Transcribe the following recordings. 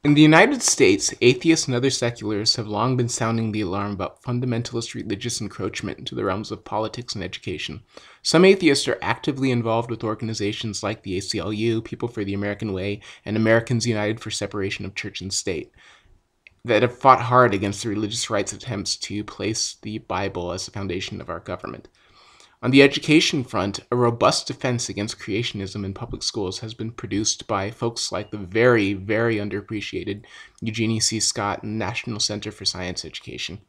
In the United States, atheists and other secularists have long been sounding the alarm about fundamentalist religious encroachment into the realms of politics and education. Some atheists are actively involved with organizations like the ACLU, People for the American Way, and Americans United for Separation of Church and State, that have fought hard against the religious right's attempts to place the Bible as the foundation of our government. On the education front, a robust defense against creationism in public schools has been produced by folks like the very, very underappreciated Eugenie C. Scott and National Center for Science Education.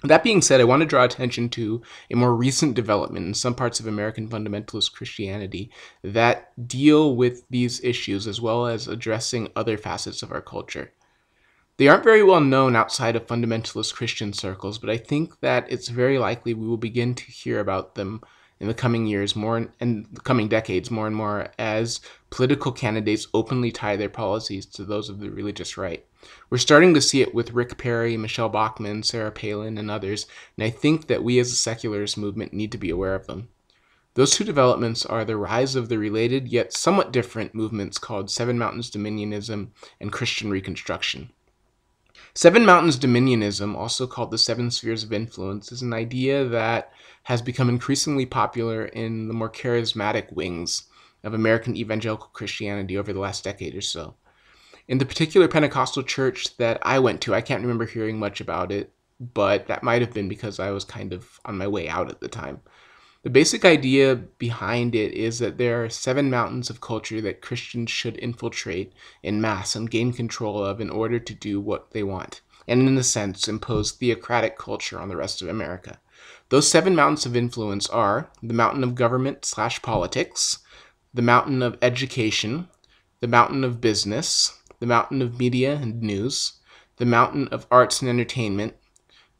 That being said, I want to draw attention to a more recent development in some parts of American fundamentalist Christianity that deal with these issues as well as addressing other facets of our culture. They aren't very well known outside of fundamentalist Christian circles, but I think that it's very likely we will begin to hear about them in the coming years more and the coming decades more and more as political candidates openly tie their policies to those of the religious right. We're starting to see it with Rick Perry, Michelle Bachmann, Sarah Palin, and others, and I think that we as a secularist movement need to be aware of them. Those two developments are the rise of the related yet somewhat different movements called Seven Mountains Dominionism and Christian Reconstruction. Seven Mountains Dominionism, also called the Seven Spheres of Influence, is an idea that has become increasingly popular in the more charismatic wings of American Evangelical Christianity over the last decade or so. In the particular Pentecostal church that I went to, I can't remember hearing much about it, but that might have been because I was kind of on my way out at the time. The basic idea behind it is that there are seven mountains of culture that Christians should infiltrate en masse and gain control of in order to do what they want, and in a sense impose theocratic culture on the rest of America. Those seven mountains of influence are the mountain of government/politics, the mountain of education, the mountain of business, the mountain of media and news, the mountain of arts and entertainment,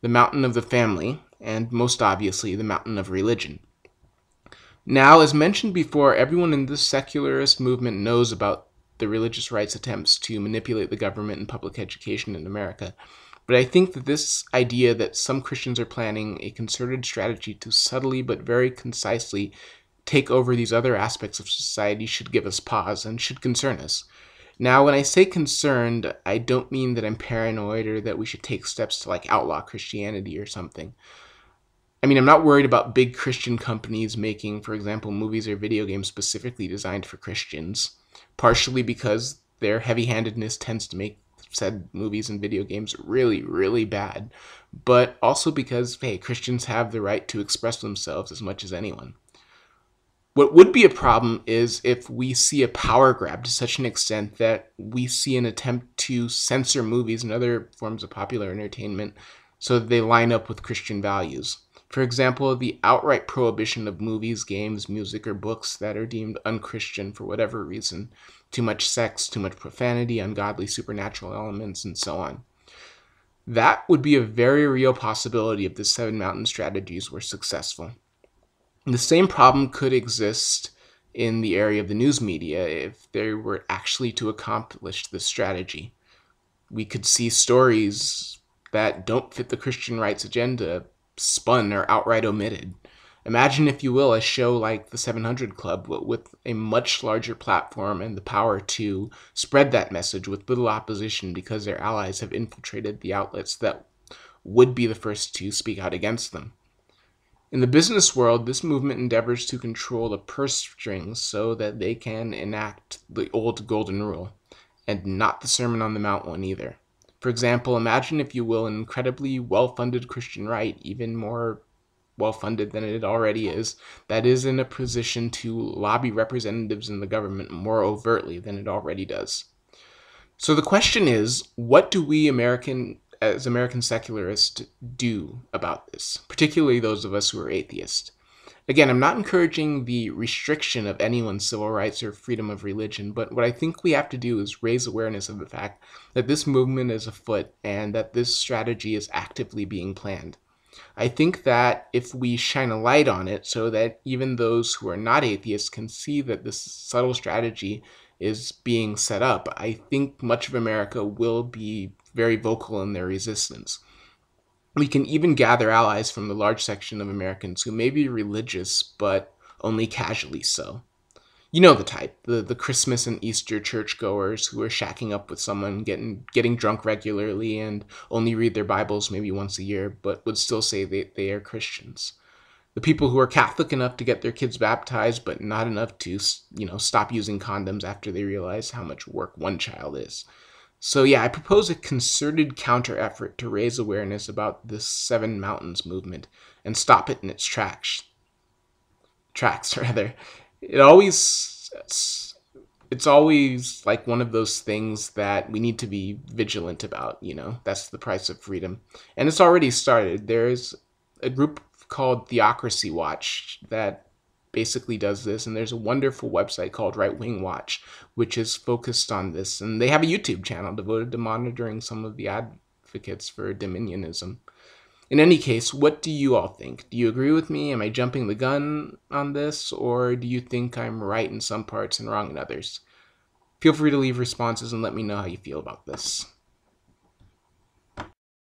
the mountain of the family, and most obviously the mountain of religion. Now, as mentioned before, everyone in this secularist movement knows about the religious right's attempts to manipulate the government and public education in America. But I think that this idea that some Christians are planning a concerted strategy to subtly but very concisely take over these other aspects of society should give us pause and should concern us. Now, when I say concerned, I don't mean that I'm paranoid or that we should take steps to outlaw Christianity or something. I mean, I'm not worried about big Christian companies making, for example, movies or video games specifically designed for Christians, partially because their heavy-handedness tends to make said movies and video games really, really bad, but also because, hey, Christians have the right to express themselves as much as anyone. What would be a problem is if we see a power grab to such an extent that we see an attempt to censor movies and other forms of popular entertainment so that they line up with Christian values. For example, the outright prohibition of movies, games, music, or books that are deemed unchristian for whatever reason. Too much sex, too much profanity, ungodly supernatural elements, and so on. That would be a very real possibility if the Seven Mountain strategies were successful. The same problem could exist in the area of the news media if they were actually to accomplish this strategy. We could see stories that don't fit the Christian right's agenda spun or outright omitted. Imagine, if you will, a show like The 700 Club with a much larger platform and the power to spread that message with little opposition because their allies have infiltrated the outlets that would be the first to speak out against them. In the business world, this movement endeavors to control the purse strings so that they can enact the old golden rule, and not the Sermon on the Mount one either. For example, imagine, if you will, an incredibly well-funded Christian right, even more well-funded than it already is, that is in a position to lobby representatives in the government more overtly than it already does. So the question is, what do we as American secularists do about this, particularly those of us who are atheists? Again, I'm not encouraging the restriction of anyone's civil rights or freedom of religion, but what I think we have to do is raise awareness of the fact that this movement is afoot and that this strategy is actively being planned. I think that if we shine a light on it so that even those who are not atheists can see that this subtle strategy is being set up, I think much of America will be very vocal in their resistance. We can even gather allies from the large section of Americans who may be religious, but only casually so. You know the type, the Christmas and Easter churchgoers who are shacking up with someone, getting drunk regularly, and only read their Bibles maybe once a year, but would still say they are Christians. The people who are Catholic enough to get their kids baptized, but not enough to, stop using condoms after they realize how much work one child is. So yeah, I propose a concerted counter-effort to raise awareness about this Seven Mountains movement and stop it in its tracks rather. It always it's always like one of those things that we need to be vigilant about, That's the price of freedom. And it's already started. There's a group called Theocracy Watch that basically does this, and there's a wonderful website called Right Wing Watch, which is focused on this, and they have a YouTube channel devoted to monitoring some of the advocates for Dominionism. In any case, what do you all think? Do you agree with me? Am I jumping the gun on this, or do you think I'm right in some parts and wrong in others? Feel free to leave responses and let me know how you feel about this.